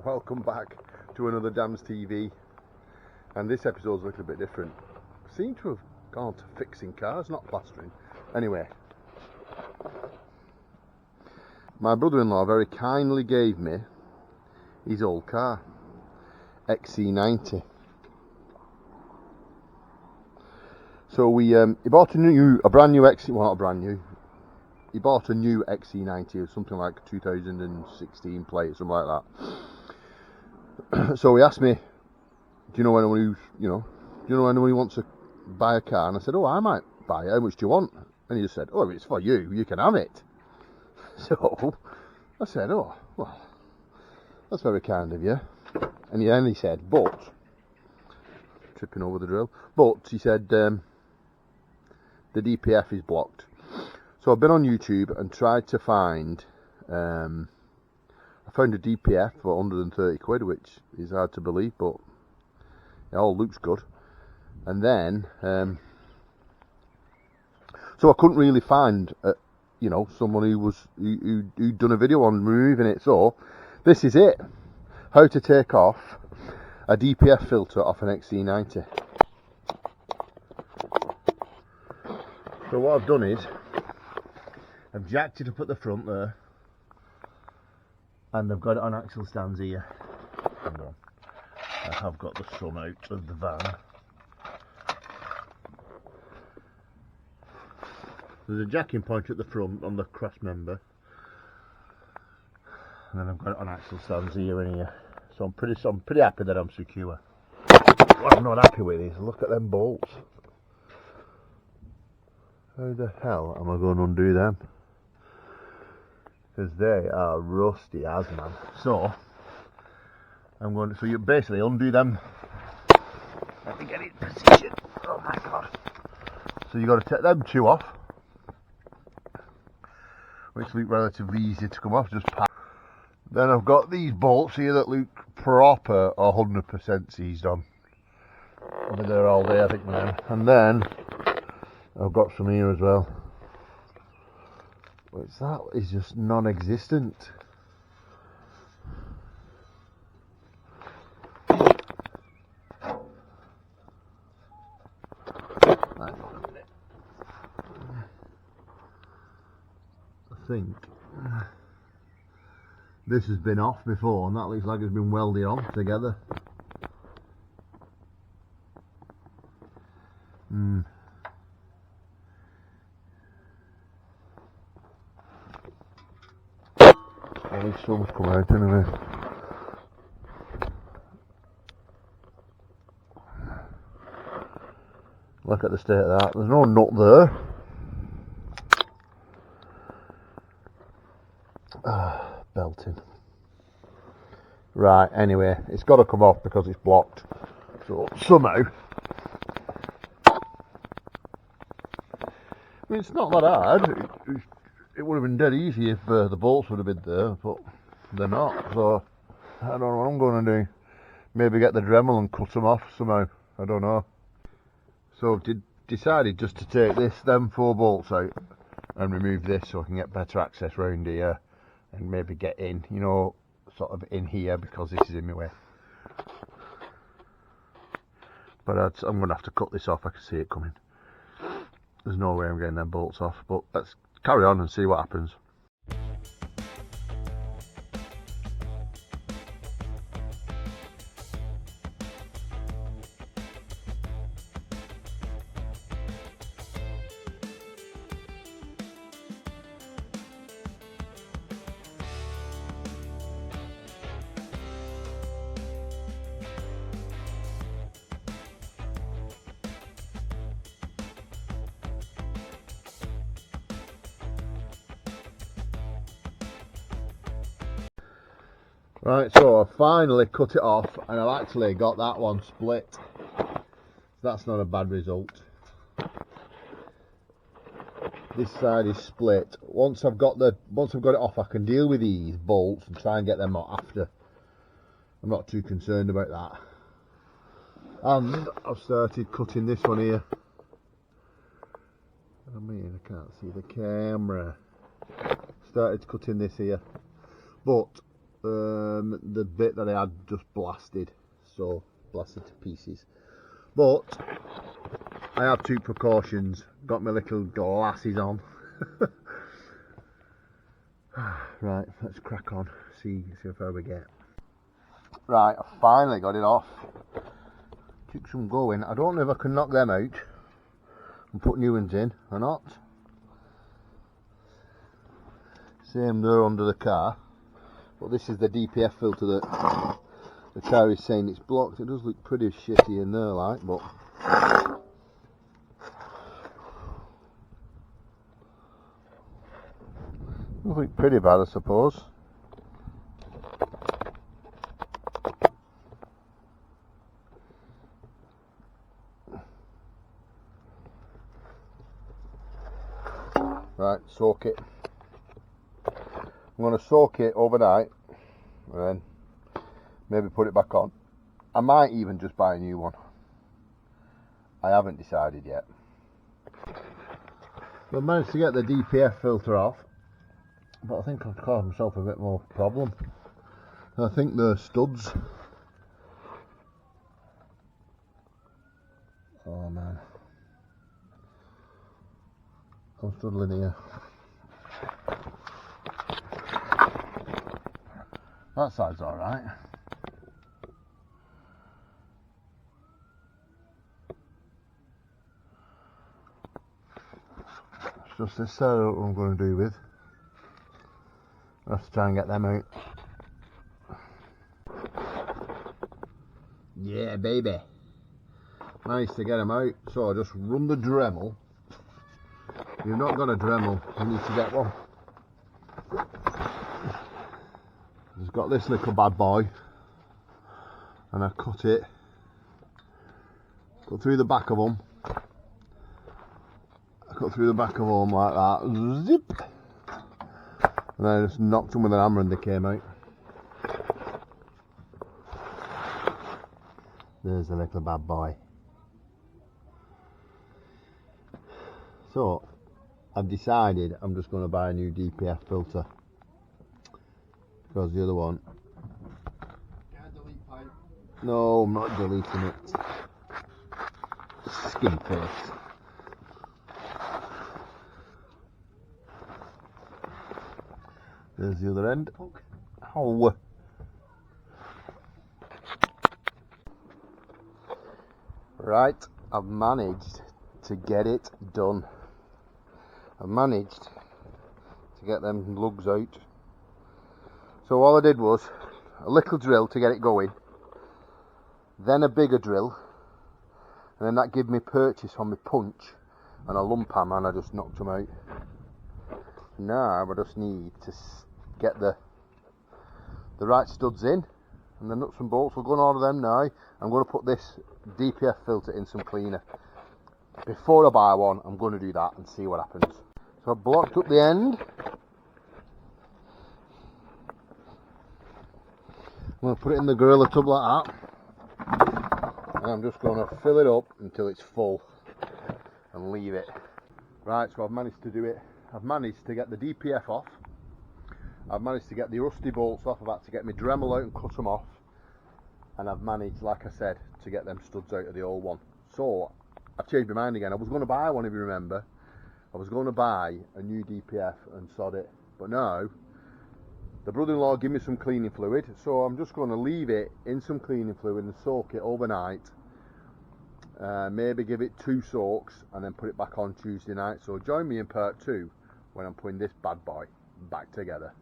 welcome back to another Dam's TV, and this episode's a little bit different. I seem to have gone to fixing cars, not plastering. Anyway, my brother-in-law very kindly gave me his old car, XC90. So he bought a brand new XC, well, not brand new. He bought a new XC90, something like 2016 plate, something like that. So he asked me, "Do you know anyone who's, do you know anyone who wants to buy a car?" And I said, "Oh, I might buy it. How much do you want?" And he just said, "Oh, if it's for you, you can have it." So I said, "Oh, well, that's very kind of you." And then he said, "But," tripping over the drill, "but," he said, "the DPF is blocked." So I've been on YouTube and tried to find, I found a DPF for 130 quid, which is hard to believe, but it all looks good. And then, so I couldn't really find, someone who'd done a video on removing it. So this is it: how to take off a DPF filter off an XC90. So what I've done is, I've jacked it up at the front there, and I've got it on axle stands here. Hang on. I have got the sun out of the van. There's a jacking point at the front on the cross member, and then I've got it on axle stands here and here. So I'm pretty happy that I'm secure. What I'm not happy with is, look at them bolts. How the hell am I going to undo them? Because they are rusty as, man. So I'm going to, so you basically undo them. Let me get it in position. Oh my god. So you got to take them two off, which look relatively easy to come off, just pack. Then I've got these bolts here that look proper 100% seized on. I've been there all day, I think, man. And then I've got some here as well. Which that is just non-existent. I think this has been off before, and that looks like it's been welded on together. At least some's come out anyway. Look at the state of that. There's no nut there. Belting. Right, anyway, it's got to come off because it's blocked. So somehow, I mean, it's not that hard. It would have been dead easy if the bolts would have been there, but they're not. So I don't know what I'm going to do. Maybe get the Dremel and cut them off somehow. I don't know. So I've decided just to take them 4 bolts out and remove this so I can get better access round here and maybe get in, sort of in here, because this is in my way. But I'm going to have to cut this off. I can see it coming. There's no way I'm getting them bolts off, but let's carry on and see what happens. Right, so I finally cut it off, and I've actually got that one split. That's not a bad result. This side is split. Once I've got it off, I can deal with these bolts and try and get them out after. I'm not too concerned about that. And I've started cutting this one here. I mean, I can't see the camera. Started cutting this here, but the bit that I had just blasted, so blasted to pieces. But I have took precautions, got my little glasses on. Right, let's crack on, see how far we get. Right, I finally got it off. Took some going. I don't know if I can knock them out and put new ones in or not. Same there under the car. But this is the DPF filter that the car is saying it's blocked. It does look pretty shitty in there, like, but does look pretty bad, I suppose. Right, soak it. I'm going to soak it overnight and then maybe put it back on. I might even just buy a new one. I haven't decided yet. I've managed to get the DPF filter off, but I think I've caused myself a bit more problem. I think the studs. Oh man. I'm struggling here. That side's alright. It's just this side that I'm going to do with. I have to try and get them out. Yeah, baby. Nice to get them out. So I just run the Dremel. If you've not got a Dremel, you need to get one. It's got this little bad boy, and I cut it, cut through the back of them. I cut through the back of them like that, zip, and then I just knocked them with an hammer and they came out. There's the little bad boy. So I've decided I'm just going to buy a new DPF filter, because the other one, Can't delete pipe. no, I'm not deleting it. Skin face. There's the other end. Oh. Right, I've managed to get it done. I've managed to get them lugs out. So all I did was a little drill to get it going, then a bigger drill, and then that gave me purchase on my punch and a lump hammer, and I just knocked them out. Now I just need to get the right studs in, and the nuts and bolts. We'll go and order them now. I'm going to put this DPF filter in some cleaner. Before I buy one, I'm going to do that and see what happens. So I've blocked up the end. I'm going to put it in the gorilla tub like that, and I'm just going to fill it up until it's full and leave it. Right, so I've managed to do it. I've managed to get the DPF off. I've managed to get the rusty bolts off. I've had to get my Dremel out and cut them off, and I've managed, like I said, to get them studs out of the old one. So I've changed my mind again. I was going to buy one, if you remember. I was going to buy a new DPF and sod it, but now the brother-in-law gave me some cleaning fluid, so I'm just going to leave it in some cleaning fluid and soak it overnight. Maybe give it 2 soaks and then put it back on Tuesday night. So join me in part 2 when I'm putting this bad boy back together.